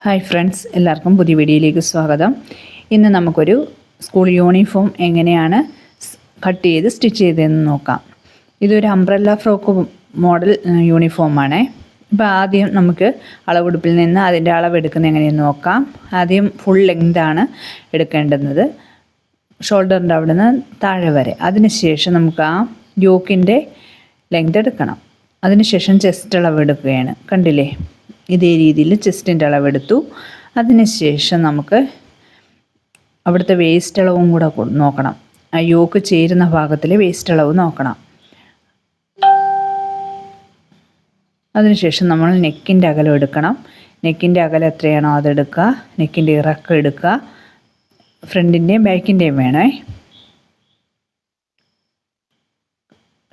Hi friends, എല്ലാവർക്കും പുതിയ വീഡിയോയിലേക്ക് സ്വാഗതം. ഇന്ന് നമുക്കൊരു സ്കൂൾ യൂണിഫോം എങ്ങനെയാണ് കട്ട് ചെയ്ത് സ്റ്റിച്ച് ചെയ്തതെന്ന് നോക്കാം. ഇതൊരു അംബ്രല്ല ഫ്രോക്ക് മോഡൽ യൂണിഫോമാണ്. ഇപ്പോൾ ആദ്യം നമുക്ക് അളവെടുപ്പിൽ നിന്ന് അതിൻ്റെ അളവെടുക്കുന്നത് എങ്ങനെയെന്ന് നോക്കാം. ആദ്യം ഫുൾ ലെങ്താണ് എടുക്കേണ്ടുന്നത്, ഷോൾഡറിൻ്റെ അവിടെ നിന്ന് താഴെ വരെ. അതിനുശേഷം നമുക്ക് ആ യോക്കിൻ്റെ ലെങ്ത് എടുക്കണം. അതിനുശേഷം ചെസ്റ്റ് അളവെടുക്കുകയാണ്. കണ്ടില്ലേ, ഇതേ രീതിയിൽ ചെസ്റ്റിൻ്റെ അളവെടുത്തു. അതിനുശേഷം നമുക്ക് അവിടുത്തെ വേസ്റ്റ് അളവും കൂടെ നോക്കണം. ആ യോക്ക് ചേരുന്ന ഭാഗത്തിൽ വേസ്റ്റ് അളവ് നോക്കണം. അതിനുശേഷം നമ്മൾ നെക്കിൻ്റെ അകലം എടുക്കണം. നെക്കിൻ്റെ അകലം എത്രയാണോ അതെടുക്കുക. നെക്കിൻ്റെ ഇറക്കം എടുക്കുക. ഫ്രണ്ടിൻ്റെയും ബാക്കിൻ്റെയും വേണേ.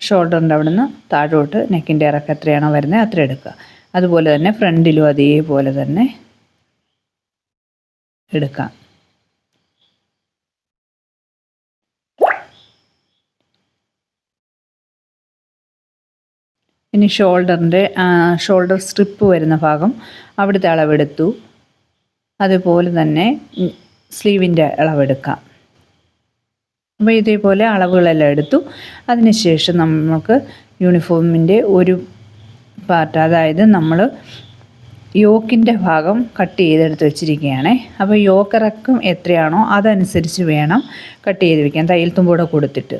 ഷോൾഡറിൻ്റെ അവിടെ നിന്ന് താഴോട്ട് നെക്കിൻ്റെ ഇറക്കം എത്രയാണോ വരുന്നത് അത്ര എടുക്കുക. അതുപോലെ തന്നെ ഫ്രണ്ടിലും അതേപോലെ തന്നെ എടുക്കാം. ഇനി ഷോൾഡർ സ്ട്രിപ്പ് വരുന്ന ഭാഗം അവിടുത്തെ അളവെടുത്തു. അതുപോലെ തന്നെ സ്ലീവിൻ്റെ അളവെടുക്കാം. അപ്പോൾ ഇതേപോലെ അളവുകളെല്ലാം എടുത്തു. അതിനുശേഷം നമുക്ക് യൂണിഫോമിൻ്റെ ഒരു പാർട്ട്, അതായത് നമ്മൾ യോക്കിൻ്റെ ഭാഗം കട്ട് ചെയ്തെടുത്ത് വെച്ചിരിക്കുകയാണ്. അപ്പോൾ യോക്കിറക്കം എത്രയാണോ അതനുസരിച്ച് വേണം കട്ട് ചെയ്ത് വയ്ക്കാൻ, തയ്യൽ തുമ്പൂടെ കൊടുത്തിട്ട്.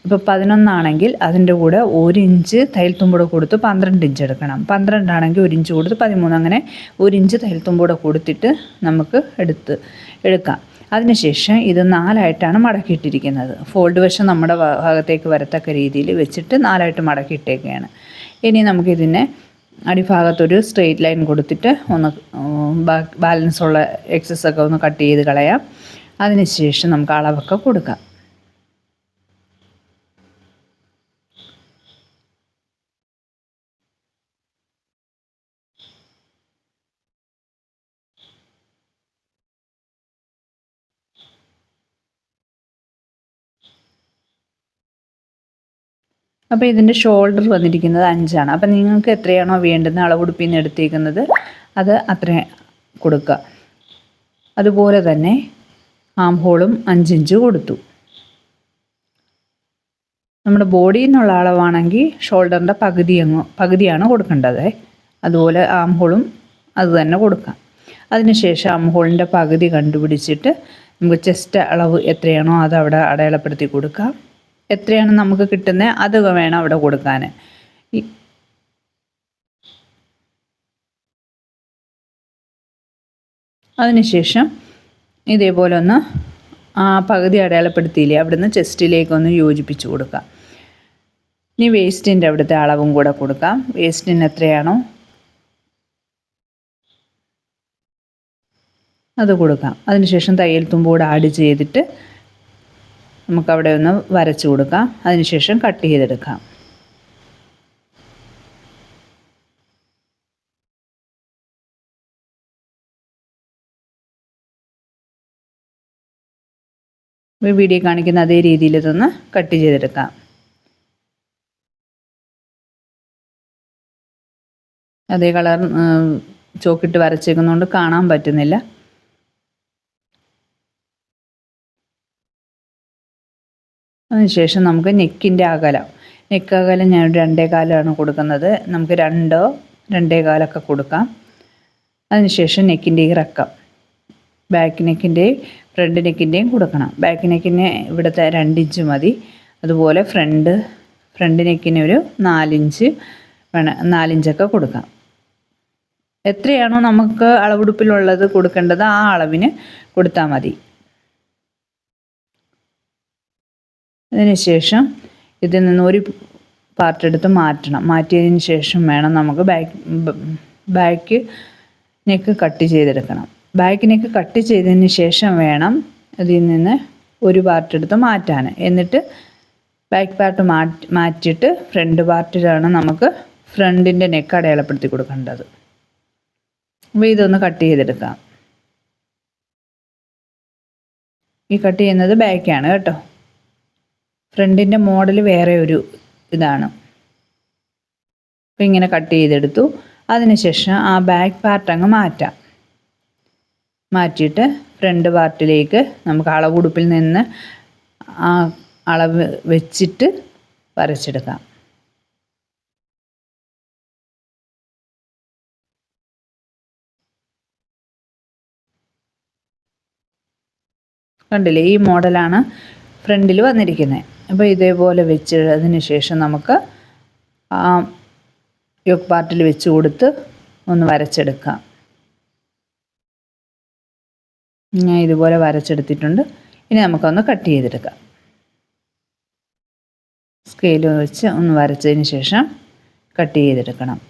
ഇപ്പോൾ 11 ആണെങ്കിൽ അതിൻ്റെ കൂടെ 1 ഇഞ്ച് തയ്യൽ തുമ്പൂടെ കൊടുത്ത് 12 ഇഞ്ച് എടുക്കണം. 12 ആണെങ്കിൽ 1 ഇഞ്ച് കൊടുത്ത് 13, അങ്ങനെ 1 ഇഞ്ച് തയ്യൽ തുമ്പൂടെ കൊടുത്തിട്ട് നമുക്ക് എടുക്കാം. അതിനുശേഷം ഇത് 4ആയിട്ടാണ് മടക്കിയിട്ടിരിക്കുന്നത്. ഫോൾഡ് വശം നമ്മുടെ ഭാഗത്തേക്ക് വരത്തക്ക രീതിയിൽ വെച്ചിട്ട് 4ആയിട്ട് മടക്കിയിട്ടേക്കുകയാണ്. ഇനി നമുക്കിതിനെ അടിഭാഗത്തൊരു സ്ട്രെയിറ്റ് ലൈൻ കൊടുത്തിട്ട് ഒന്ന് ബാലൻസുള്ള എക്സസൊക്കെ ഒന്ന് കട്ട് ചെയ്ത് കളയാം. അതിനുശേഷം നമുക്ക് അളവൊക്കെ കൊടുക്കാം. അപ്പോൾ ഇതിൻ്റെ ഷോൾഡർ വന്നിരിക്കുന്നത് 5ആണ്. അപ്പോൾ നിങ്ങൾക്ക് എത്രയാണോ വേണ്ടുന്ന അളവുടുപ്പിൽ നിന്ന് എടുത്തേക്കുന്നത് അത് അത്രയും കൊടുക്കുക. അതുപോലെ തന്നെ ആം ഹോളും 5 ഇഞ്ച് കൊടുത്തു. നമ്മുടെ ബോഡിയിൽ നിന്നുള്ള അളവാണെങ്കിൽ ഷോൾഡറിൻ്റെ പകുതിയാണ് കൊടുക്കേണ്ടത്. അതുപോലെ ആം ഹോളും അത് തന്നെ കൊടുക്കാം. അതിനുശേഷം ആം ഹോളിൻ്റെ പകുതി കണ്ടുപിടിച്ചിട്ട് നമുക്ക് ചെസ്റ്റ് അളവ് എത്രയാണോ അത് അവിടെ അടയാളപ്പെടുത്തി കൊടുക്കാം. എത്രയാണ് നമുക്ക് കിട്ടുന്നത് അത് വേണം അവിടെ കൊടുക്കാൻ. അതിനുശേഷം ഇതേപോലെ ഒന്ന് ആ പകുതി അടയാളപ്പെടുത്തിയില്ലേ അവിടുന്ന് ചെസ്റ്റിലേക്കൊന്ന് യോജിപ്പിച്ച് കൊടുക്കാം. ഇനി വേസ്റ്റിൻ്റെ അവിടുത്തെ അളവും കൂടെ കൊടുക്കാം. വേസ്റ്റിന് എത്രയാണോ അത് കൊടുക്കാം. അതിനുശേഷം തയ്യൽ തുമ്പൂടെ ആഡ് ചെയ്തിട്ട് നമുക്കവിടെ ഒന്ന് വരച്ചു കൊടുക്കാം. അതിനുശേഷം കട്ട് ചെയ്തെടുക്കാം. വീഡിയോ കാണിക്കുന്ന അതേ രീതിയിൽ ഇതൊന്ന് കട്ട് ചെയ്തെടുക്കാം. അതേ കളർ ചോക്കിട്ട് വരച്ചേക്കുന്നതുകൊണ്ട് കാണാൻ പറ്റുന്നില്ല. അതിനുശേഷം നമുക്ക് നെക്ക് അകലം ഞാൻ 2.25 കൊടുക്കുന്നത്. നമുക്ക് 2 2.25 കൊടുക്കാം. അതിനുശേഷം നെക്കിൻ്റെ ഇറക്കം ബാക്ക് നെക്കിൻ്റെയും ഫ്രണ്ട് നെക്കിൻ്റെയും കൊടുക്കണം. ബാക്ക് നെക്കിന് ഇവിടുത്തെ 2 ഇഞ്ച് മതി. അതുപോലെ ഫ്രണ്ട് നെക്കിന് ഒരു 4 ഇഞ്ച് വേണം, 4 ഇഞ്ചൊക്കെ കൊടുക്കാം. എത്രയാണോ നമുക്ക് അളവുടുപ്പിലുള്ളത് കൊടുക്കേണ്ടത് ആ അളവിന് കൊടുത്താൽ മതി. അതിനുശേഷം ഇതിൽ നിന്ന് ഒരു പാർട്ട് എടുത്ത് മാറ്റിയതിന് ശേഷം വേണം നമുക്ക് ബാക്ക് നെക്ക് കട്ട് ചെയ്തെടുക്കണം. ബാക്ക് നെക്ക് കട്ട് ചെയ്തതിന് ശേഷം വേണം ഇതിൽ നിന്ന് ഒരു പാർട്ട് എടുത്ത് മാറ്റാൻ. എന്നിട്ട് ബാക്ക് പാർട്ട് മാറ്റിയിട്ട് ഫ്രണ്ട് പാർട്ടിലാണ് നമുക്ക് ഫ്രണ്ടിൻ്റെ നെക്ക് അടയാളപ്പെടുത്തി കൊടുക്കേണ്ടത്. അപ്പോൾ ഇതൊന്ന് കട്ട് ചെയ്തെടുക്കാം. ഈ കട്ട് ചെയ്യുന്നത് ബാക്കാണ് കേട്ടോ. ഫ്രണ്ടിൻ്റെ മോഡൽ വേറെ ഒരു ഇതാണ്. അപ്പോൾ ഇങ്ങനെ കട്ട് ചെയ്തെടുത്തു. അതിനുശേഷം ആ ബാക്ക് പാർട്ട് അങ്ങ് മാറ്റാം. മാറ്റിയിട്ട് ഫ്രണ്ട് പാർട്ടിലേക്ക് നമുക്ക് അളവുടുപ്പിൽ നിന്ന് ആ അളവ് വെച്ചിട്ട് വരച്ചെടുക്കാം. കണ്ടില്ലേ, ഈ മോഡലാണ് ഫ്രണ്ടിൽ വന്നിരിക്കുന്നത്. അപ്പോൾ ഇതേപോലെ വെച്ചതിന് ശേഷം നമുക്ക് ആ യോക്ക് പാർട്ടിൽ വെച്ച് കൊടുത്ത് ഒന്ന് വരച്ചെടുക്കാം. ഞാൻ ഇതുപോലെ വരച്ചെടുത്തിട്ടുണ്ട്. ഇനി നമുക്കൊന്ന് കട്ട് ചെയ്തെടുക്കാം. സ്കെയിൽ വെച്ച് ഒന്ന് വരച്ചതിന് ശേഷം കട്ട് ചെയ്തെടുക്കണം.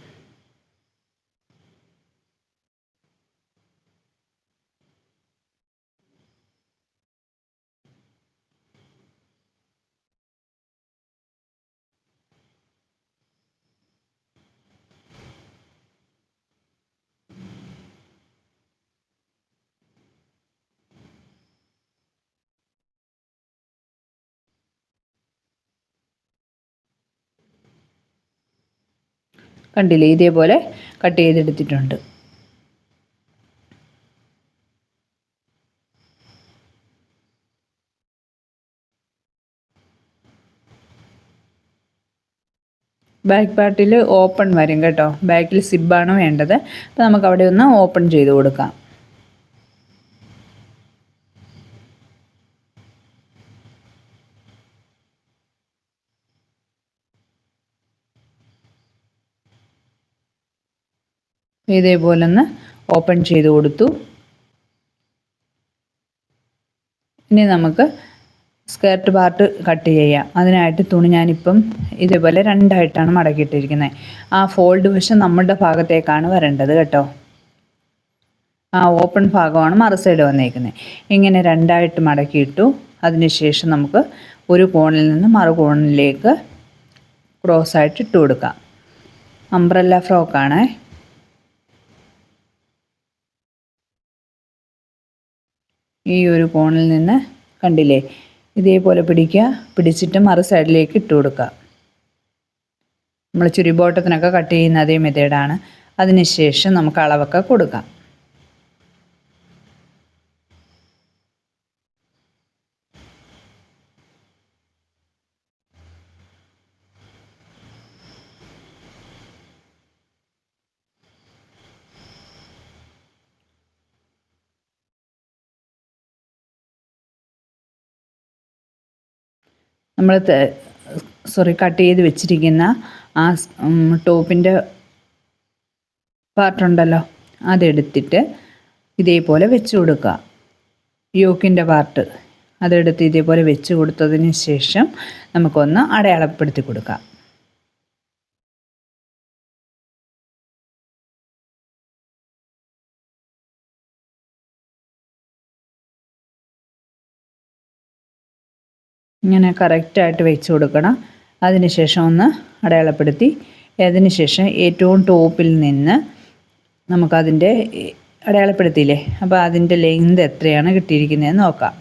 കണ്ടില്ലേ, ഇതേപോലെ കട്ട് ചെയ്തെടുത്തിട്ടുണ്ട്. ബാക്ക് പാർട്ടിൽ ഓപ്പൺ വരും കേട്ടോ. ബാക്കിൽ സിബാണ് വേണ്ടത്. അപ്പോൾ നമുക്ക് അവിടെ ഒന്ന് ഓപ്പൺ ചെയ്ത് കൊടുക്കാം. ഇതേപോലെ ഒന്ന് ഓപ്പൺ ചെയ്ത് കൊടുത്തു. ഇനി നമുക്ക് സ്കേർട്ട് പാർട്ട് കട്ട് ചെയ്യാം. അതിനായിട്ട് തുണി ഞാനിപ്പം ഇതേപോലെ രണ്ടായിട്ടാണ് മടക്കിയിട്ടിരിക്കുന്നത്. ആ ഫോൾഡ് വശം നമ്മുടെ ഭാഗത്തേക്കാണ് വരേണ്ടത് കേട്ടോ. ആ ഓപ്പൺ ഭാഗമാണ് മറു സൈഡ് വന്നേക്കുന്നത്. ഇങ്ങനെ രണ്ടായിട്ട് മടക്കിയിട്ടു. അതിനുശേഷം നമുക്ക് ഒരു കോണിൽ നിന്ന് മറു കോണിലേക്ക് ക്രോസായിട്ട് ഇട്ട് കൊടുക്കാം. അംബ്രല്ല ഫ്രോക്കാണ്. ഈ ഒരു കോണിൽ നിന്ന് കണ്ടില്ലേ, ഇതേപോലെ പിടിക്കുക. പിടിച്ചിട്ട് മറു സൈഡിലേക്ക് ഇട്ട് കൊടുക്കുക. നമ്മൾ ചുരി ബോട്ടത്തിനൊക്കെ കട്ട് ചെയ്യുന്ന അതേ മെത്തേഡാണ്. അതിനുശേഷം നമുക്ക് അളവൊക്കെ കൊടുക്കാം. നമ്മൾ കട്ട് ചെയ്ത് വെച്ചിരിക്കുന്ന ആ ടോപ്പിൻ്റെ പാർട്ടുണ്ടല്ലോ, അതെടുത്തിട്ട് ഇതേപോലെ വെച്ച് കൊടുക്കുക. യോക്കിൻ്റെ പാർട്ട് അതെടുത്ത് ഇതേപോലെ വെച്ച് കൊടുത്തതിന് ശേഷം നമുക്കൊന്ന് അടയാളപ്പെടുത്തി കൊടുക്കാം. ഇങ്ങനെ കറക്റ്റായിട്ട് വെച്ച് കൊടുക്കണം. അതിനുശേഷം ഒന്ന് അടയാളപ്പെടുത്തി അതിനുശേഷം ഏറ്റവും ടോപ്പിൽ നിന്ന് നമുക്കതിൻ്റെ അടയാളപ്പെടുത്തിയില്ലേ, അപ്പോൾ അതിൻ്റെ ലെങ്ത് എത്രയാണ് കിട്ടിയിരിക്കുന്നതെന്ന് നോക്കാം.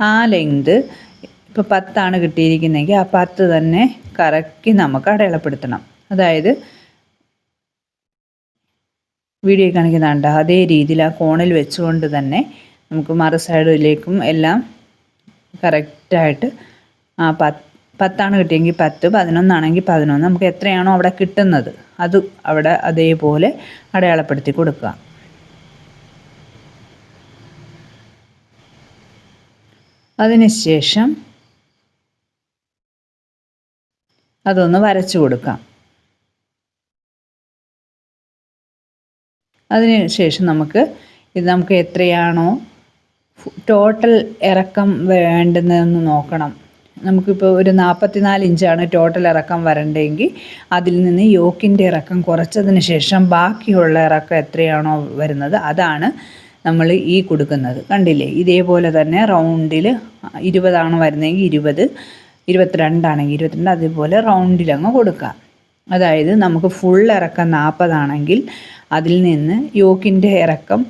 ആ ലെങ്ത് ഇപ്പോൾ 10 കിട്ടിയിരിക്കുന്നതെങ്കിൽ ആ 10 തന്നെ കറക്റ്റ് നമുക്ക് അടയാളപ്പെടുത്തണം. അതായത് വീഡിയോ കാണിക്കുന്നുണ്ട് അതേ രീതിയിൽ ആ കോണിൽ വെച്ചുകൊണ്ട് തന്നെ നമുക്ക് മറു സൈഡിലേക്കും എല്ലാം കറക്റ്റായിട്ട് ആ 10 കിട്ടിയെങ്കിൽ 10, 11 11, നമുക്ക് എത്രയാണോ അവിടെ കിട്ടുന്നത് അത് അവിടെ അതേപോലെ അടയാളപ്പെടുത്തി കൊടുക്കുക. അതിനുശേഷം അതൊന്ന് വരച്ചു കൊടുക്കാം. അതിനുശേഷം നമുക്ക് എത്രയാണോ ടോട്ടൽ ഇറക്കം വേണ്ടുന്നതെന്ന് നോക്കണം. നമുക്കിപ്പോൾ ഒരു 44 ഇഞ്ചാണ് ടോട്ടൽ ഇറക്കം വരണ്ടെങ്കിൽ അതിൽ നിന്ന് യോക്കിൻ്റെ ഇറക്കം കുറച്ചതിന് ശേഷം ബാക്കിയുള്ള ഇറക്കം എത്രയാണോ വരുന്നത് അതാണ് നമ്മൾ ഈ കൊടുക്കുന്നത്. കണ്ടില്ലേ, ഇതേപോലെ തന്നെ റൗണ്ടിൽ 20 വരുന്നതെങ്കിൽ 20, 22 22, അതേപോലെ റൗണ്ടിലങ്ങ് കൊടുക്കാം. അതായത് നമുക്ക് ഫുൾ ഇറക്കം 40 അതിൽ നിന്ന് യോക്കിൻ്റെ ഇറക്കം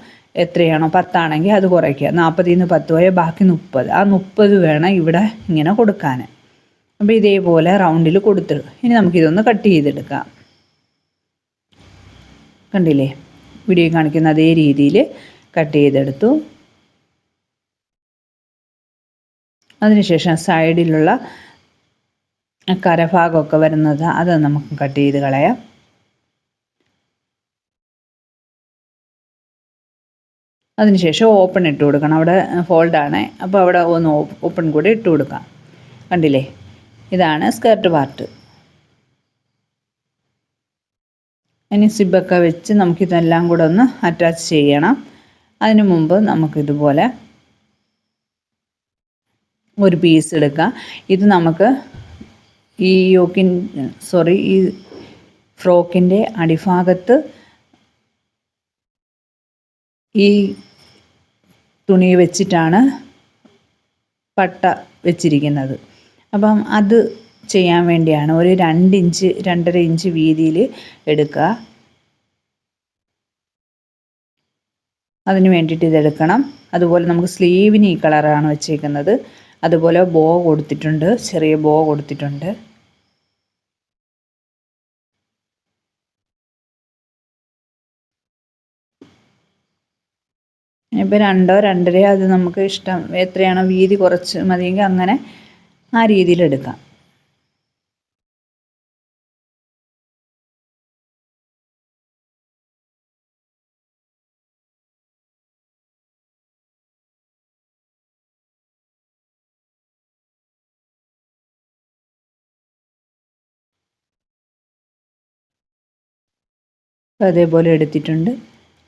എത്രയാണോ 10 അത് കുറയ്ക്കുക. 40 10 പോയാൽ ബാക്കി 30. ആ 30 വേണം ഇവിടെ ഇങ്ങനെ കൊടുക്കാൻ. അപ്പോൾ ഇതേപോലെ റൗണ്ടിൽ കൊടുത്തിട്ട് ഇനി നമുക്കിതൊന്ന് കട്ട് ചെയ്തെടുക്കാം. കണ്ടില്ലേ, വീഡിയോ കാണിക്കുന്ന അതേ രീതിയിൽ കട്ട് ചെയ്തെടുത്തു. അതിനുശേഷം സൈഡിലുള്ള കരഭാഗമൊക്കെ വരുന്നത് അത് നമുക്ക് കട്ട് ചെയ്ത് കളയാം. അതിനുശേഷം ഓപ്പൺ ഇട്ട് കൊടുക്കണം. അവിടെ ഫോൾഡാണ്, അപ്പോൾ അവിടെ ഒന്ന് ഓപ്പൺ കൂടി ഇട്ട് കൊടുക്കാം. കണ്ടില്ലേ, ഇതാണ് സ്കേർട്ട് പാർട്ട്. ഇനി സിബൊക്കെ വെച്ച് നമുക്കിതെല്ലാം കൂടെ ഒന്ന് അറ്റാച്ച് ചെയ്യണം. അതിനു മുമ്പ് നമുക്കിതുപോലെ ഒരു പീസ് എടുക്കാം. ഇത് നമുക്ക് ഈ ഈ ഫ്രോക്കിൻ്റെ അടിഭാഗത്ത് ഈ തുണി വെച്ചിട്ടാണ് പട്ട വെച്ചിരിക്കുന്നത്. അപ്പം അത് ചെയ്യാൻ വേണ്ടിയാണ് ഒരു 2 ഇഞ്ച് 2.5 ഇഞ്ച് വീതിയിൽ എടുക്കുക. അതിന് വേണ്ടിയിട്ട് ഇതെടുക്കണം. അതുപോലെ നമുക്ക് സ്ലീവിന് ഈ കളറാണ് വെച്ചേക്കുന്നത്. അതുപോലെ ബോ കൊടുത്തിട്ടുണ്ട്, ചെറിയ ബോ കൊടുത്തിട്ടുണ്ട്. ഇപ്പോൾ 2 2.5 അത് നമുക്ക് ഇഷ്ടം എത്രയാണോ വീതി കുറച്ച് മതിയെങ്കിൽ അങ്ങനെ ആ രീതിയിൽ എടുക്കാം. അതേപോലെ എടുത്തിട്ടുണ്ട്.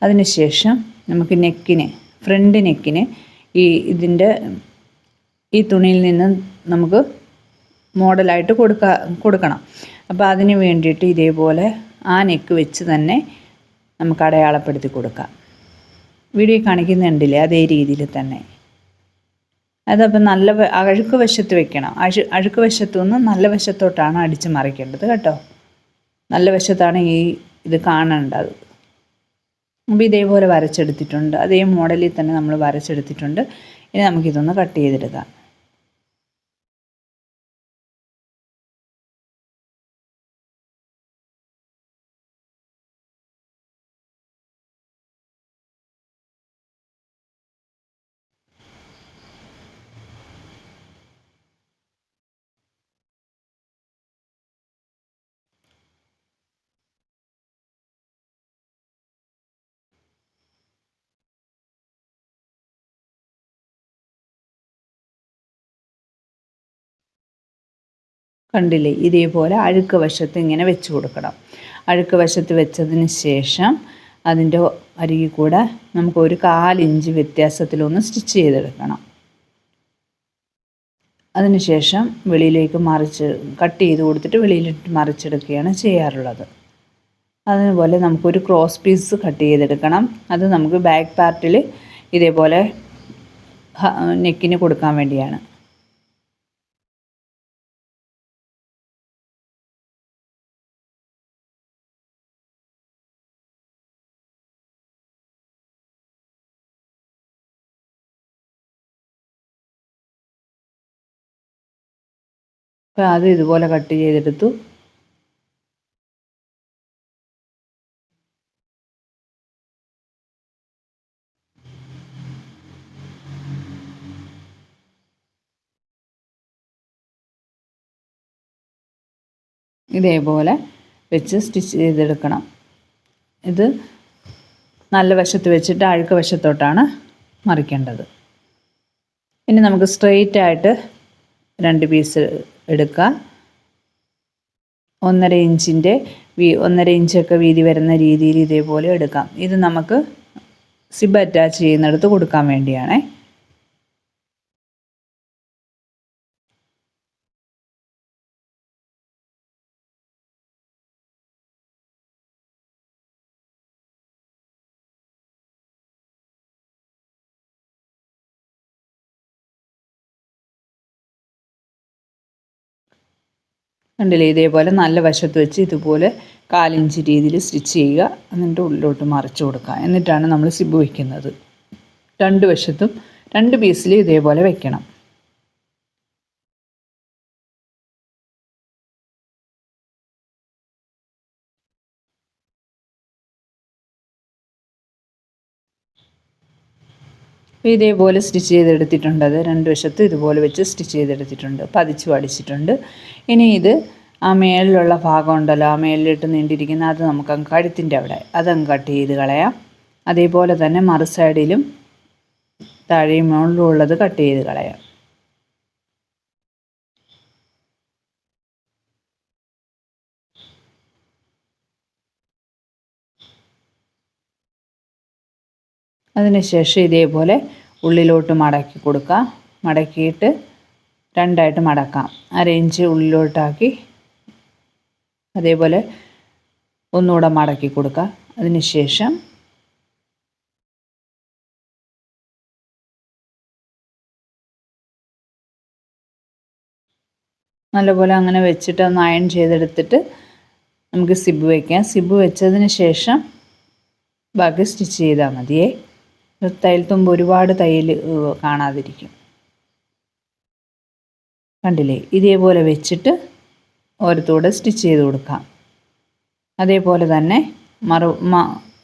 അതിനുശേഷം നമുക്ക് ഫ്രണ്ട് നെക്കിന് ഈ തുണിയിൽ നിന്ന് നമുക്ക് മോഡലായിട്ട് കൊടുക്കണം. അപ്പോൾ അതിന് വേണ്ടിയിട്ട് ഇതേപോലെ ആ നെക്ക് വെച്ച് തന്നെ നമുക്ക് അടയാളപ്പെടുത്തി കൊടുക്കാം. വീഡിയോ കാണിക്കുന്നുണ്ടില്ലേ, അതേ രീതിയിൽ തന്നെ. അതപ്പോൾ നല്ല അഴുക്ക് വശത്ത് വെക്കണം. അഴുക്ക് വശത്തു നിന്ന് നല്ല വശത്തോട്ടാണ് അടിച്ച് മറിക്കേണ്ടത് കേട്ടോ. നല്ല വശത്താണ് ഇത് കാണേണ്ടത്. അപ്പോൾ ഇതേപോലെ വരച്ചെടുത്തിട്ടുണ്ട്. അതേ മോഡലിൽ തന്നെ നമ്മൾ വരച്ചെടുത്തിട്ടുണ്ട്. ഇനി നമുക്കിതൊന്ന് കട്ട് ചെയ്തെടുക്കാം. കണ്ടില്ലേ, ഇതേപോലെ അഴുക്ക് വശത്ത് ഇങ്ങനെ വെച്ച് കൊടുക്കണം. അഴുക്ക് വശത്ത് വെച്ചതിന് ശേഷം അതിൻ്റെ അരികിൽ കൂടെ നമുക്ക് ഒരു 1/4 ഇഞ്ച് വ്യത്യാസത്തിലൊന്ന് സ്റ്റിച്ച് ചെയ്തെടുക്കണം. അതിനുശേഷം വെളിയിലേക്ക് കട്ട് ചെയ്ത് കൊടുത്തിട്ട് വെളിയിലിട്ട് മറിച്ചെടുക്കുകയാണ് ചെയ്യാറുള്ളത്. അതുപോലെ നമുക്കൊരു ക്രോസ് പീസ് കട്ട് ചെയ്തെടുക്കണം. അത് നമുക്ക് ബാക്ക് പാർട്ടിൽ ഇതേപോലെ നെക്കിന് കൊടുക്കാൻ വേണ്ടിയാണ്. അപ്പോൾ അത് ഇതുപോലെ കട്ട് ചെയ്തെടുത്തു. ഇതേപോലെ വെച്ച് സ്റ്റിച്ച് ചെയ്തെടുക്കണം. ഇത് നല്ല വശത്ത് വെച്ചിട്ട് അഴുക്ക് വശത്തോട്ടാണ് മറിക്കേണ്ടത്. ഇനി നമുക്ക് സ്ട്രെയിറ്റ് ആയിട്ട് 2 പീസ് എടുക്കുക. 1.5 ഇഞ്ചൊക്കെ വീതി വരുന്ന രീതിയിൽ ഇതേപോലെ എടുക്കാം. ഇത് നമുക്ക് സിബ് അറ്റാച്ച് ചെയ്യുന്നിടത്ത് കൊടുക്കാൻ വേണ്ടിയാണേ. കണ്ടില്ലേ, ഇതേപോലെ നല്ല വശത്ത് വെച്ച് ഇതുപോലെ 1/4 ഇഞ്ച് രീതിയിൽ സ്റ്റിച്ച് ചെയ്യുക. എന്നിട്ട് ഉള്ളിലോട്ട് മറിച്ച് കൊടുക്കുക. എന്നിട്ടാണ് നമ്മൾ സിബ് വയ്ക്കുന്നത്. 2 വശത്തും 2 പീസിൽ ഇതേപോലെ വെക്കണം. ഇതേപോലെ സ്റ്റിച്ച് ചെയ്തെടുത്തിട്ടുണ്ട്. അത് രണ്ട് വശത്തും ഇതുപോലെ വെച്ച് സ്റ്റിച്ച് ചെയ്തെടുത്തിട്ടുണ്ട്, പതിച്ച് പഠിച്ചിട്ടുണ്ട്. ഇനി ഇത് ആ മേളിലുള്ള ഭാഗം ഉണ്ടല്ലോ, ആ മേളിലിട്ട് നീണ്ടിരിക്കുന്ന അത് നമുക്ക് കഴുത്തിൻ്റെ അവിടെ അതങ്ങ് കട്ട് ചെയ്ത് കളയാം. അതേപോലെ തന്നെ മറു സൈഡിലും താഴെയും മുകളിലും ഉള്ളത് കട്ട് ചെയ്ത് കളയാം. അതിനുശേഷം ഇതേപോലെ ഉള്ളിലോട്ട് മടക്കി കൊടുക്കുക. മടക്കിയിട്ട് രണ്ടായിട്ട് മടക്കാം. 1/2 ഇഞ്ച് ഉള്ളിലോട്ടാക്കി അതേപോലെ ഒന്നുകൂടെ മടക്കി കൊടുക്കുക. അതിനുശേഷം നല്ലപോലെ അങ്ങനെ വെച്ചിട്ട് ഒന്ന് അയൺ ചെയ്തെടുത്തിട്ട് നമുക്ക് സിബ് വയ്ക്കാം. സിബ് വെച്ചതിന് ശേഷം ബാക്കി സ്റ്റിച്ച് ചെയ്താൽ മതിയേ. തയ്യൽ തുമ്പ് ഒരുപാട് തയ്യൽ കാണാതിരിക്കും. കണ്ടില്ലേ, ഇതേപോലെ വെച്ചിട്ട് ഓരത്തൂടെ സ്റ്റിച്ച് ചെയ്ത് കൊടുക്കാം. അതേപോലെ തന്നെ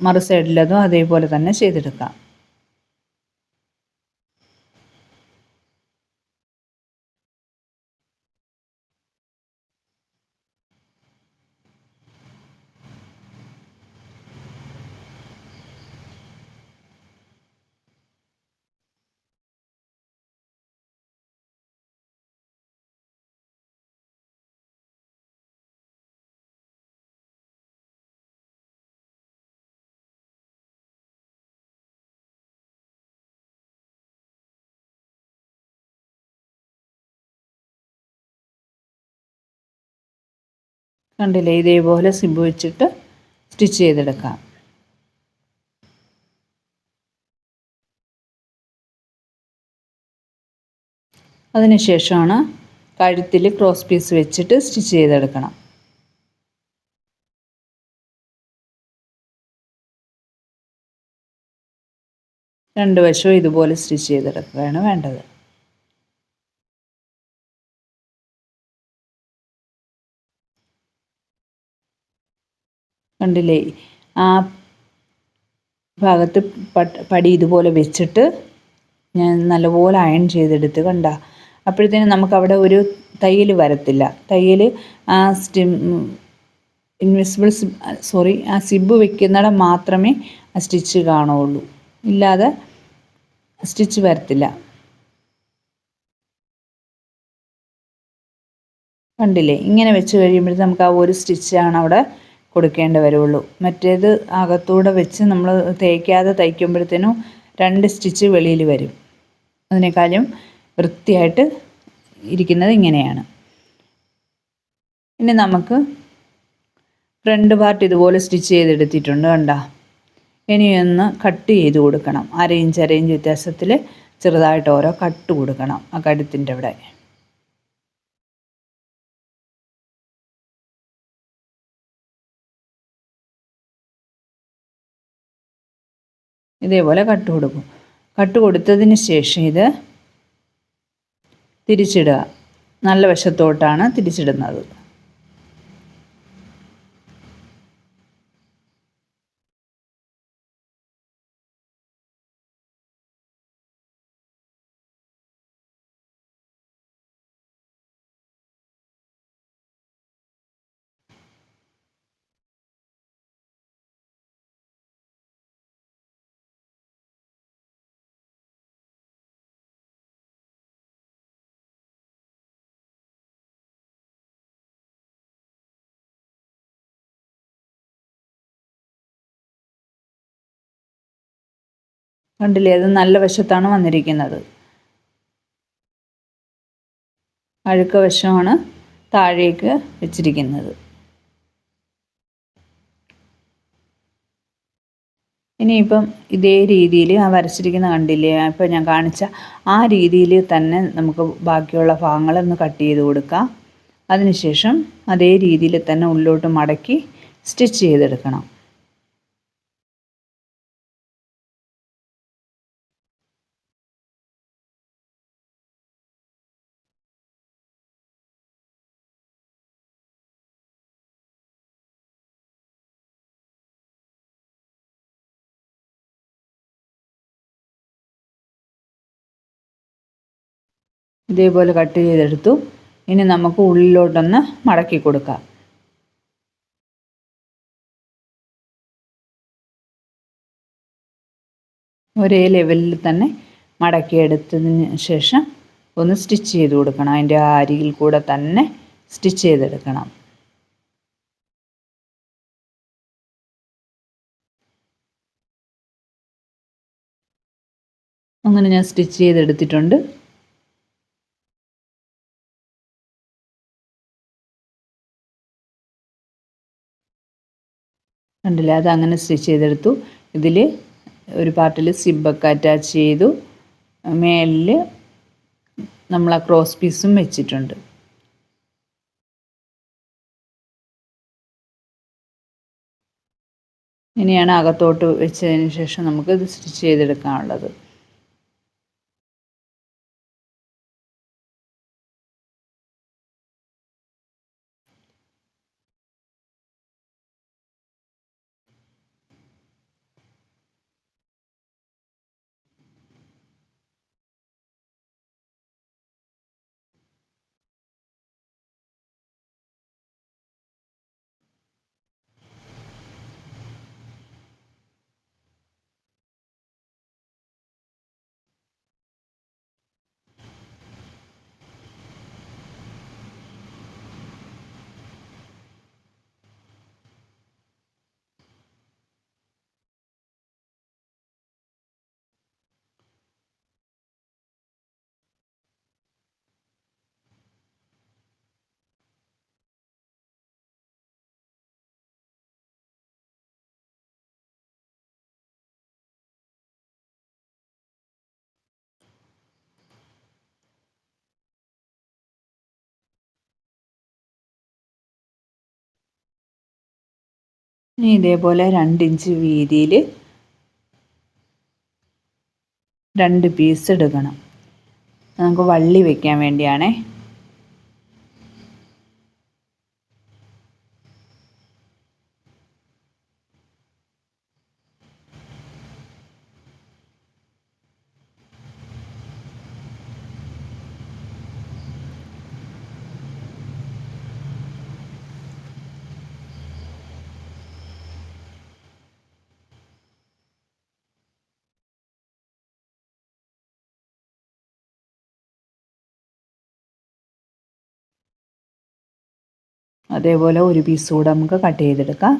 മറു സൈഡിലതും അതേപോലെ തന്നെ ചെയ്തെടുക്കാം. കണ്ടില്ലേ, ഇതേപോലെ സിബ് വെച്ചിട്ട് സ്റ്റിച്ച് ചെയ്തെടുക്കാം. അതിനുശേഷമാണ് കഴുത്തിൽ ക്രോസ് പീസ് വെച്ചിട്ട് സ്റ്റിച്ച് ചെയ്തെടുക്കണം. രണ്ട് വശവും ഇതുപോലെ സ്റ്റിച്ച് ചെയ്തെടുക്കുകയാണ് വേണ്ടത്. കണ്ടില്ലേ, ആ ഭാഗത്ത് പടി ഇതുപോലെ വെച്ചിട്ട് ഞാൻ നല്ലപോലെ അയൺ ചെയ്തെടുത്ത് കണ്ട. അപ്പോഴത്തേനും നമുക്കവിടെ ഒരു തയ്യൽ വരത്തില്ല. തയ്യൽ ആ ആ സിബ് വെക്കുന്നിടം മാത്രമേ ആ സ്റ്റിച്ച് കാണുള്ളൂ, ഇല്ലാതെ സ്റ്റിച്ച് വരത്തില്ല. കണ്ടില്ലേ, ഇങ്ങനെ വെച്ച് കഴിയുമ്പോഴത്തേക്കും നമുക്ക് ആ ഒരു സ്റ്റിച്ചാണ് അവിടെ കൊടുക്കേണ്ടി വരുള്ളൂ. മറ്റേത് അകത്തൂടെ വെച്ച് നമ്മൾ തേക്കാതെ തയ്ക്കുമ്പോഴത്തേനും 2 സ്റ്റിച്ച് വെളിയിൽ വരും. അതിനേക്കാളും വൃത്തിയായിട്ട് ഇരിക്കുന്നത് ഇങ്ങനെയാണ്. ഇനി നമുക്ക് ഫ്രണ്ട് പാർട്ട് ഇതുപോലെ സ്റ്റിച്ച് ചെയ്തെടുത്തിട്ടുണ്ട് കണ്ട. ഇനിയൊന്ന് കട്ട് ചെയ്ത് കൊടുക്കണം. 1/2 ഇഞ്ച് വ്യത്യാസത്തിൽ ചെറുതായിട്ട് ഓരോ കട്ട് കൊടുക്കണം ആ കഴുത്തിൻ്റെ അവിടെ. ഇതേപോലെ കട്ട് കൊടുക്കും. കട്ട് കൊടുത്തതിന് ശേഷം ഇത് തിരിച്ചിടുക. നല്ല വശത്തോട്ടാണ് തിരിച്ചിടുന്നത്. കണ്ടില്ലേ, അത് നല്ല വശത്താണ് വന്നിരിക്കുന്നത്. അഴുക്ക വശമാണ് താഴേക്ക് വെച്ചിരിക്കുന്നത്. ഇനിയിപ്പം ഇതേ രീതിയിൽ ആ വരച്ചിരിക്കുന്ന കണ്ടില്ലേ, ഇപ്പം ഞാൻ കാണിച്ച ആ രീതിയിൽ തന്നെ നമുക്ക് ബാക്കിയുള്ള ഭാഗങ്ങളൊന്ന് കട്ട് ചെയ്ത് കൊടുക്കാം. അതിനുശേഷം അതേ രീതിയിൽ തന്നെ ഉള്ളിലോട്ട് മടക്കി സ്റ്റിച്ച് ചെയ്തെടുക്കണം. ഇതേപോലെ കട്ട് ചെയ്തെടുത്തു. ഇനി നമുക്ക് ഉള്ളിലോട്ടൊന്ന് മടക്കി കൊടുക്കാം. ഒരേ ലെവലിൽ തന്നെ മടക്കിയെടുത്തതിന് ശേഷം ഒന്ന് സ്റ്റിച്ച് ചെയ്ത് കൊടുക്കണം. അതിൻ്റെ ആ അരികിൽ കൂടെ തന്നെ സ്റ്റിച്ച് ചെയ്തെടുക്കണം. അങ്ങനെ ഞാൻ സ്റ്റിച്ച് ചെയ്തെടുത്തിട്ടുണ്ട്. കണ്ടില്ലേ, അതങ്ങനെ സ്റ്റിച്ച് ചെയ്തെടുത്തു. ഇതിൽ ഒരു പാർട്ടിൽ സിബൊക്കെ അറ്റാച്ച് ചെയ്തു. മേലിൽ നമ്മൾ ആ ക്രോസ് പീസും വെച്ചിട്ടുണ്ട്. ഇനിയാണ് അകത്തോട്ട് വെച്ചതിന് ശേഷം നമുക്ക് ഇത് സ്റ്റിച്ച് ചെയ്തെടുക്കാനുള്ളത്. ഇനി ഇതേപോലെ 2 ഇഞ്ച് വീതിയിൽ 2 പീസ് എടുക്കണം. നമുക്ക് വള്ളി വയ്ക്കാൻ വേണ്ടിയാണേ. അതേപോലെ ഒരു പീസ് കൂടെ നമുക്ക് കട്ട് ചെയ്തെടുക്കാം.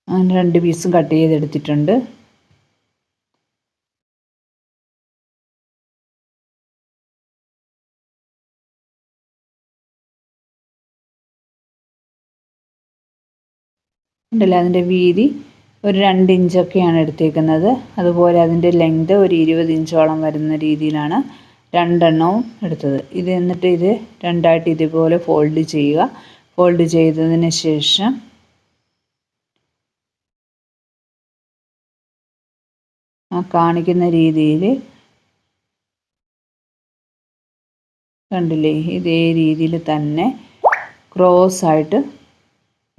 അങ്ങനെ 2 പീസും കട്ട് ചെയ്തെടുത്തിട്ടുണ്ട്. ഉണ്ടല്ലോ, അതിൻ്റെ വീതി ഒരു 2 ഇഞ്ചൊക്കെയാണ് എടുത്തേക്കുന്നത്. അതുപോലെ അതിൻ്റെ ലെങ്ത് ഒരു 20 ഇഞ്ചോളം വരുന്ന രീതിയിലാണ് 2 എണ്ണവും എടുത്തത്. എന്നിട്ട് ഇത് രണ്ടായിട്ട് ഇതുപോലെ ഫോൾഡ് ചെയ്യുക. ഫോൾഡ് ചെയ്തതിന് ശേഷം കാണിക്കുന്ന രീതിയിൽ കണ്ടില്ലേ, ഇതേ രീതിയിൽ തന്നെ ക്രോസ് ആയിട്ട്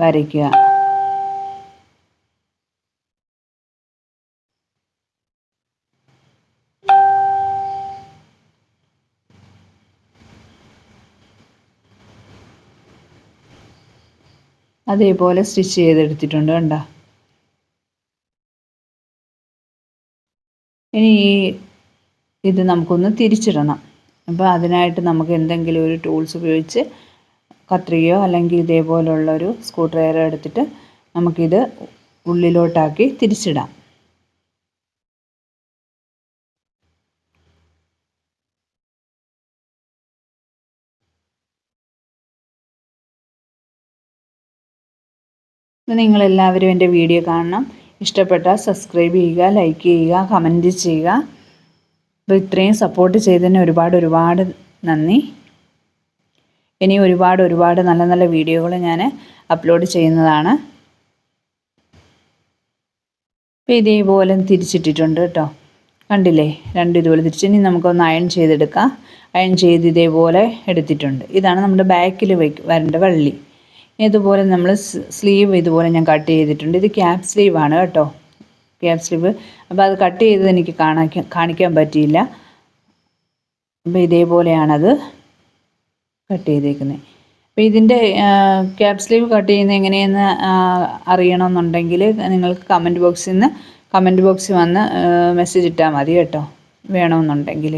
വരയ്ക്കുക. അതേപോലെ സ്റ്റിച്ച് ചെയ്തെടുത്തിട്ടുണ്ട്. കണ്ടോ. ഇനി ഇത് നമുക്കൊന്ന് തിരിച്ചിടണം. അപ്പോൾ അതിനായിട്ട് നമുക്ക് എന്തെങ്കിലും ഒരു ടൂൾസ് ഉപയോഗിച്ച് കത്രികയോ അല്ലെങ്കിൽ ഇതേപോലുള്ളൊരു സ്ക്രൂ ഡ്രൈവറോ എടുത്തിട്ട് നമുക്കിത് ഉള്ളിലോട്ടാക്കി തിരിച്ചിടാം. നിങ്ങളെല്ലാവരും എൻ്റെ വീഡിയോ കാണണം. ഇഷ്ടപ്പെട്ടാൽ സബ്സ്ക്രൈബ് ചെയ്യുക, ലൈക്ക് ചെയ്യുക, കമൻറ്റ് ചെയ്യുക. അപ്പോൾ ഇത്രയും സപ്പോർട്ട് ചെയ്തതിന് ഒരുപാട് നന്ദി. ഇനി ഒരുപാട് നല്ല നല്ല വീഡിയോകൾ ഞാൻ അപ്ലോഡ് ചെയ്യുന്നതാണ്. അപ്പോൾ ഇതേപോലെ തിരിച്ചിട്ടിട്ടുണ്ട് കേട്ടോ. കണ്ടില്ലേ, രണ്ടും ഇതുപോലെ തിരിച്ച്. ഇനി നമുക്കൊന്ന് അയൺ ചെയ്തെടുക്കാം. അയൺ ചെയ്ത് ഇതേപോലെ എടുത്തിട്ടുണ്ട്. ഇതാണ് നമ്മുടെ ബാക്കിൽ വരേണ്ട വള്ളി. ഇതുപോലെ നമ്മൾ സ്ലീവ് ഇതുപോലെ ഞാൻ കട്ട് ചെയ്തിട്ടുണ്ട്. ഇത് ക്യാപ് സ്ലീവാണ് കേട്ടോ, ക്യാപ് സ്ലീവ്. അപ്പോൾ അത് കട്ട് ചെയ്തത് എനിക്ക് കാണിക്കാൻ പറ്റിയില്ല. അപ്പോൾ ഇതേപോലെയാണത് കട്ട് ചെയ്തേക്കുന്നത്. അപ്പോൾ ഇതിൻ്റെ ക്യാപ് സ്ലീവ് കട്ട് ചെയ്യുന്നത് എങ്ങനെയെന്ന് അറിയണമെന്നുണ്ടെങ്കിൽ നിങ്ങൾക്ക് കമൻറ്റ് ബോക്സിൽ വന്ന് മെസ്സേജ് ഇട്ടാൽ മതി കേട്ടോ, വേണമെന്നുണ്ടെങ്കിൽ.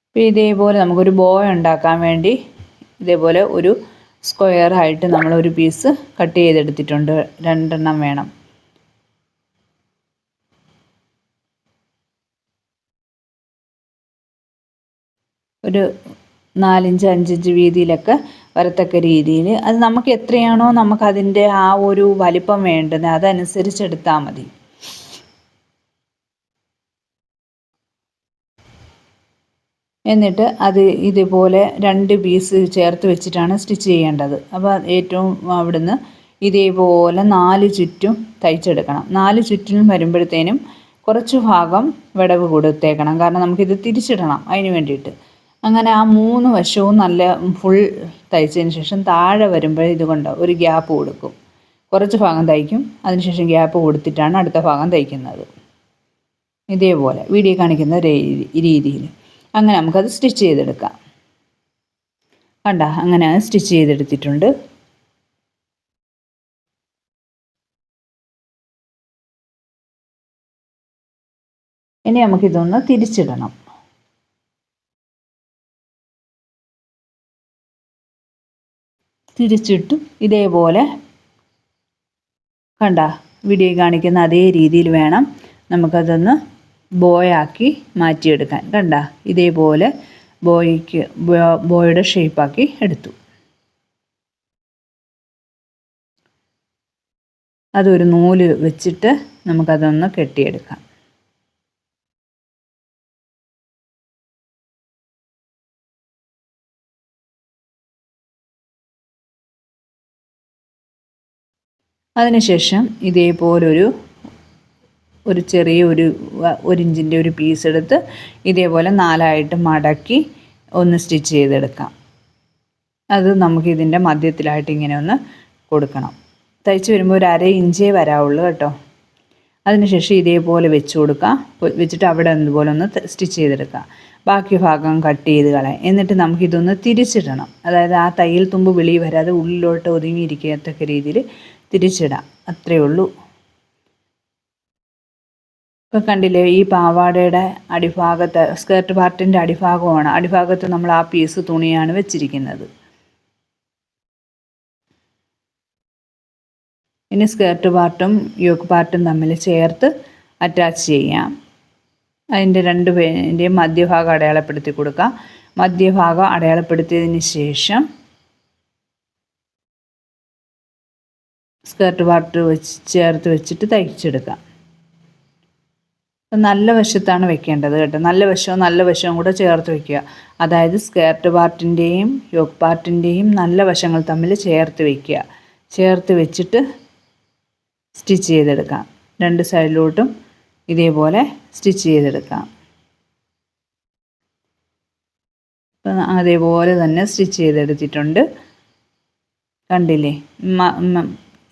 അപ്പോൾ ഇതേപോലെ നമുക്കൊരു ബോ ഉണ്ടാക്കാൻ വേണ്ടി ഇതേപോലെ ഒരു സ്ക്വയറായിട്ട് നമ്മളൊരു പീസ് കട്ട് ചെയ്തെടുത്തിട്ടുണ്ട്. 2 എണ്ണം വേണം. ഒരു 4 ഇഞ്ച് 5 ഇഞ്ച് വീതിയിലൊക്കെ വരത്തക്ക രീതിയിൽ. അത് നമുക്ക് എത്രയാണോ നമുക്കതിൻ്റെ ആ ഒരു വലിപ്പം വേണ്ടത് അതനുസരിച്ച് എടുത്താൽ മതി. എന്നിട്ട് അത് ഇതുപോലെ 2 പീസ് ചേർത്ത് വെച്ചിട്ടാണ് സ്റ്റിച്ച് ചെയ്യേണ്ടത്. അപ്പോൾ ഏറ്റവും അവിടുന്ന് ഇതേപോലെ 4 ചുറ്റും തയ്ച്ചെടുക്കണം. 4 ചുറ്റിനും വരുമ്പോഴത്തേനും കുറച്ച് ഭാഗം വിടവ് കൊടുത്തേക്കണം, കാരണം നമുക്കിത് തിരിച്ചിടണം അതിന് വേണ്ടിയിട്ട്. അങ്ങനെ ആ 3 വശവും നല്ല ഫുൾ തയ്ച്ചതിന് ശേഷം താഴെ വരുമ്പോൾ ഇതുകൊണ്ട് ഒരു ഗ്യാപ്പ് കൊടുക്കും. കുറച്ച് ഭാഗം തയ്ക്കും, അതിനുശേഷം ഗ്യാപ്പ് കൊടുത്തിട്ടാണ് അടുത്ത ഭാഗം തയ്ക്കുന്നത്. ഇതേപോലെ വീഡിയോ കാണിക്കുന്ന രീതിയിൽ അങ്ങനെ നമുക്കത് സ്റ്റിച്ച് ചെയ്തെടുക്കാം. കണ്ട, അങ്ങനെ സ്റ്റിച്ച് ചെയ്തെടുത്തിട്ടുണ്ട്. ഇനി നമുക്കിതൊന്ന് തിരിച്ചിടണം. തിരിച്ചിട്ടും ഇതേപോലെ കണ്ട, വീഡിയോ കാണിക്കുന്ന അതേ രീതിയിൽ വേണം നമുക്കതൊന്ന് ബോയാക്കി മാറ്റിയെടുക്കാൻ. കണ്ട, ഇതേപോലെ ബോയുടെ ഷേപ്പാക്കി എടുത്തു. അതൊരു നൂല് വെച്ചിട്ട് നമുക്കതൊന്ന് കെട്ടിയെടുക്കാം. അതിനുശേഷം ഇതേപോലൊരു ചെറിയ ഒരു ഇഞ്ചിൻ്റെ ഒരു പീസ് എടുത്ത് ഇതേപോലെ 4ആയിട്ട് മടക്കി ഒന്ന് സ്റ്റിച്ച് ചെയ്തെടുക്കാം. അത് നമുക്കിതിൻ്റെ മധ്യത്തിലായിട്ട് ഇങ്ങനെ ഒന്ന് കൊടുക്കണം. തയ്ച്ച് വരുമ്പോൾ ഒരു 1/2 ഇഞ്ചേ വരാവുള്ളൂ കേട്ടോ. അതിനുശേഷം ഇതേപോലെ വെച്ച് കൊടുക്കാം. വെച്ചിട്ട് അവിടെ ഇതുപോലെ ഒന്ന് സ്റ്റിച്ച് ചെയ്തെടുക്കാം. ബാക്കി ഭാഗം കട്ട് ചെയ്ത് കളയാം. എന്നിട്ട് നമുക്കിതൊന്ന് തിരിച്ചിടണം. അതായത് ആ തയ്യൽ തുമ്പ് വെളിയിൽ വരാതെ ഉള്ളിലോട്ട് ഒതുങ്ങിയിരിക്കത്തക്ക രീതിയിൽ തിരിച്ചിടാം. അത്രയേ ഉള്ളൂ. ഇപ്പോൾ കണ്ടില്ലേ, ഈ പാവാടയുടെ അടിഭാഗത്ത് സ്കേർട്ട് പാർട്ടിൻ്റെ അടിഭാഗമാണ്. അടിഭാഗത്ത് നമ്മൾ ആ പീസ് തുണിയാണ് വെച്ചിരിക്കുന്നത്. ഇനി സ്കേർട്ട് പാർട്ടും യോക്ക് പാർട്ടും തമ്മിൽ ചേർത്ത് അറ്റാച്ച് ചെയ്യാം. അതിൻ്റെ 2 പേരുടെയും മധ്യഭാഗം അടയാളപ്പെടുത്തി കൊടുക്കാം. മധ്യഭാഗം അടയാളപ്പെടുത്തിയതിന് ശേഷം സ്കേർട്ട് പാർട്ട് ചേർത്ത് വെച്ചിട്ട് തയ്ച്ചെടുക്കാം. നല്ല വശത്താണ് വെക്കേണ്ടത് കേട്ടോ. നല്ല വശവും കൂടെ ചേർത്ത് വയ്ക്കുക. അതായത് സ്കേർട്ട് പാർട്ടിൻ്റെയും യോക്ക് പാർട്ടിൻ്റെയും നല്ല വശങ്ങൾ തമ്മിൽ ചേർത്ത് വയ്ക്കുക. ചേർത്ത് വെച്ചിട്ട് സ്റ്റിച്ച് ചെയ്തെടുക്കാം. 2 സൈഡിലോട്ടും ഇതേപോലെ സ്റ്റിച്ച് ചെയ്തെടുക്കാം. അപ്പം അതേപോലെ തന്നെ സ്റ്റിച്ച് ചെയ്തെടുത്തിട്ടുണ്ട്. കണ്ടില്ലേ,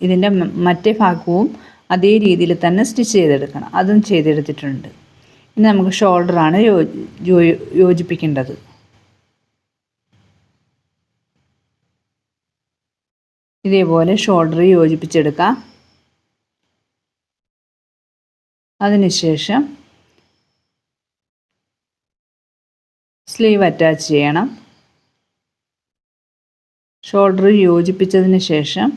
ഇതിൻ്റെ മറ്റേ ഭാഗവും അതേ രീതിയിൽ തന്നെ സ്റ്റിച്ച് ചെയ്തെടുക്കണം. അതും ചെയ്തെടുത്തിട്ടുണ്ട്. ഇനി നമുക്ക് ഷോൾഡറാണ് യോജിപ്പിക്കേണ്ടത്. ഇതേപോലെ ഷോൾഡർ യോജിപ്പിച്ചെടുക്കാം. അതിനുശേഷം സ്ലീവ് അറ്റാച്ച് ചെയ്യണം. ഷോൾഡർ യോജിപ്പിച്ചതിന് ശേഷം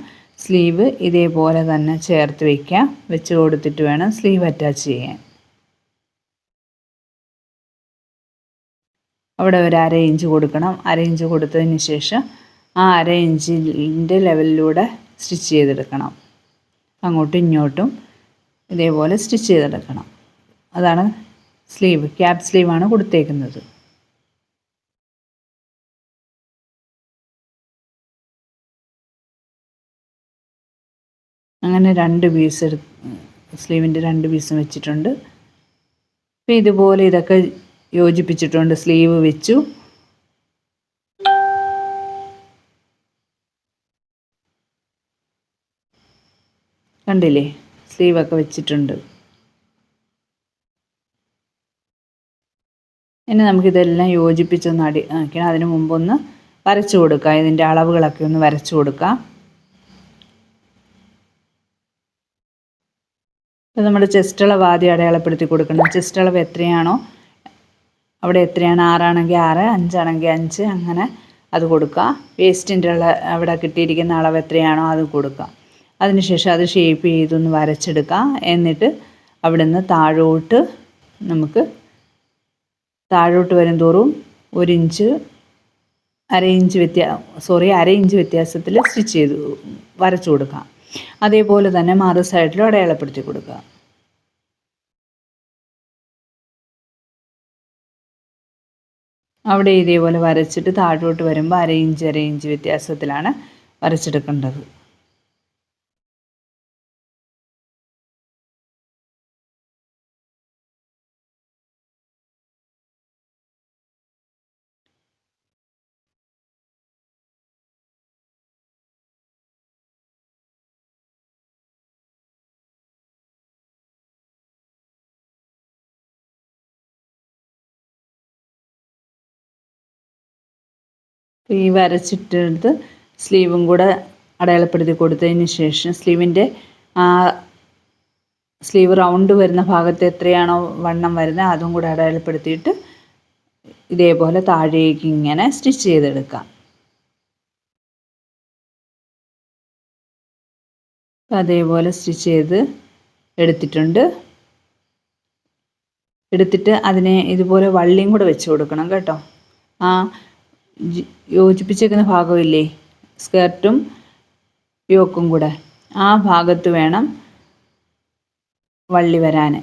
സ്ലീവ് ഇതേപോലെ തന്നെ ചേർത്ത് വയ്ക്കാം. വെച്ച് കൊടുത്തിട്ട് വേണം സ്ലീവ് അറ്റാച്ച് ചെയ്യാൻ. അവിടെ ഒരു 1/2 ഇഞ്ച് കൊടുക്കണം. 1/2 ഇഞ്ച് കൊടുത്തതിന് ശേഷം ആ 1/2 ഇഞ്ചിൻ്റെ ലെവലിലൂടെ സ്റ്റിച്ച് ചെയ്തെടുക്കണം. അങ്ങോട്ടും ഇങ്ങോട്ടും ഇതേപോലെ സ്റ്റിച്ച് ചെയ്തെടുക്കണം. അതാണ് സ്ലീവ്, ക്യാപ് സ്ലീവാണ് കൊടുത്തേക്കുന്നത്. അങ്ങനെ 2 പീസ് സ്ലീവിൻ്റെ 2 പീസും വെച്ചിട്ടുണ്ട്. അപ്പോൾ ഇതുപോലെ ഇതൊക്കെ യോജിപ്പിച്ചിട്ടുണ്ട്. സ്ലീവ് വെച്ചു. കണ്ടില്ലേ, സ്ലീവൊക്കെ വെച്ചിട്ടുണ്ട്. ഇനി നമുക്കിതെല്ലാം യോജിപ്പിച്ചൊന്ന് ആക്കണം. അതിന് മുമ്പൊന്ന് വരച്ചു കൊടുക്കാം. ഇതിൻ്റെ അളവുകളൊക്കെ ഒന്ന് വരച്ചു കൊടുക്കാം. അപ്പോൾ നമ്മുടെ ചെസ്റ്റ് അളവ് ആദ്യം അടയാളപ്പെടുത്തി കൊടുക്കണം. ചെസ്റ്റ് അളവ് എത്രയാണോ അവിടെ എത്രയാണ്, 6 ആണെങ്കിൽ 6, 5 ആണെങ്കിൽ 5, അങ്ങനെ അത് കൊടുക്കുക. വേസ്റ്റിൻ്റെ അവിടെ കിട്ടിയിരിക്കുന്ന അളവ് എത്രയാണോ അത് കൊടുക്കുക. അതിനുശേഷം അത് ഷേപ്പ് ചെയ്തൊന്ന് വരച്ചെടുക്കുക. എന്നിട്ട് അവിടെ നിന്ന് താഴോട്ട് വരും തോറും 1 ഇഞ്ച് 1/2 ഇഞ്ച് വ്യത്യാസത്തിൽ സ്റ്റിച്ച് ചെയ്ത് വരച്ചു കൊടുക്കാം. അതേപോലെ തന്നെ മറു സൈഡിലും അടയാളപ്പെടുത്തി കൊടുക്കുക. അവിടെ ഇതേപോലെ വരച്ചിട്ട് താഴോട്ട് വരുമ്പോൾ 1/2 ഇഞ്ച് വ്യത്യാസത്തിലാണ് വരച്ചെടുക്കേണ്ടത്. ഈ വരച്ചിട്ടെടുത്ത് സ്ലീവും കൂടെ അടയാളപ്പെടുത്തി കൊടുത്തതിന് ശേഷം സ്ലീവ് റൗണ്ട് വരുന്ന ഭാഗത്ത് എത്രയാണോ വണ്ണം വരുന്നത് അതും കൂടെ അടയാളപ്പെടുത്തിയിട്ട് ഇതേപോലെ താഴേക്ക് ഇങ്ങനെ സ്റ്റിച്ച് ചെയ്തെടുക്കാം. അതേപോലെ സ്റ്റിച്ച് ചെയ്ത് എടുത്തിട്ട് അതിനെ ഇതുപോലെ വള്ളിയും കൂടെ വെച്ച് കൊടുക്കണം കേട്ടോ. ആ യോജിപ്പിച്ചേക്കുന്ന ഭാഗമില്ലേ, സ്കേർട്ടും യോക്കും കൂടെ, ആ ഭാഗത്ത് വേണം വള്ളി വരാൻ.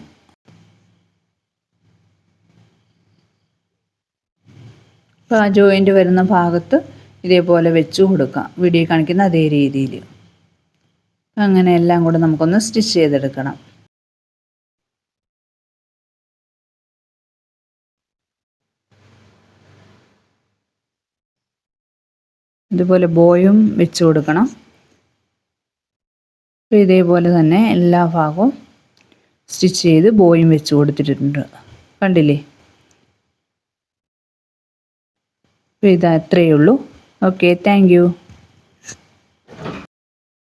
അപ്പോൾ ആ ജോയിൻ്റ് വരുന്ന ഭാഗത്ത് ഇതേപോലെ വെച്ച് കൊടുക്കാം. വീഡിയോ കാണിക്കുന്ന അതേ രീതിയിൽ. അങ്ങനെ എല്ലാം കൂടെ നമുക്കൊന്ന് സ്റ്റിച്ച് ചെയ്തെടുക്കണം. ഇതുപോലെ ബോയും വെച്ച് കൊടുക്കണം. ഇതേപോലെ തന്നെ എല്ലാ ഭാഗവും സ്റ്റിച്ച് ചെയ്ത് ബോയും വെച്ച് കൊടുത്തിട്ടുണ്ട്. കണ്ടില്ലേ? അപ്പോൾ ഇത് അത്രയേ ഉള്ളൂ. Okay, thank you.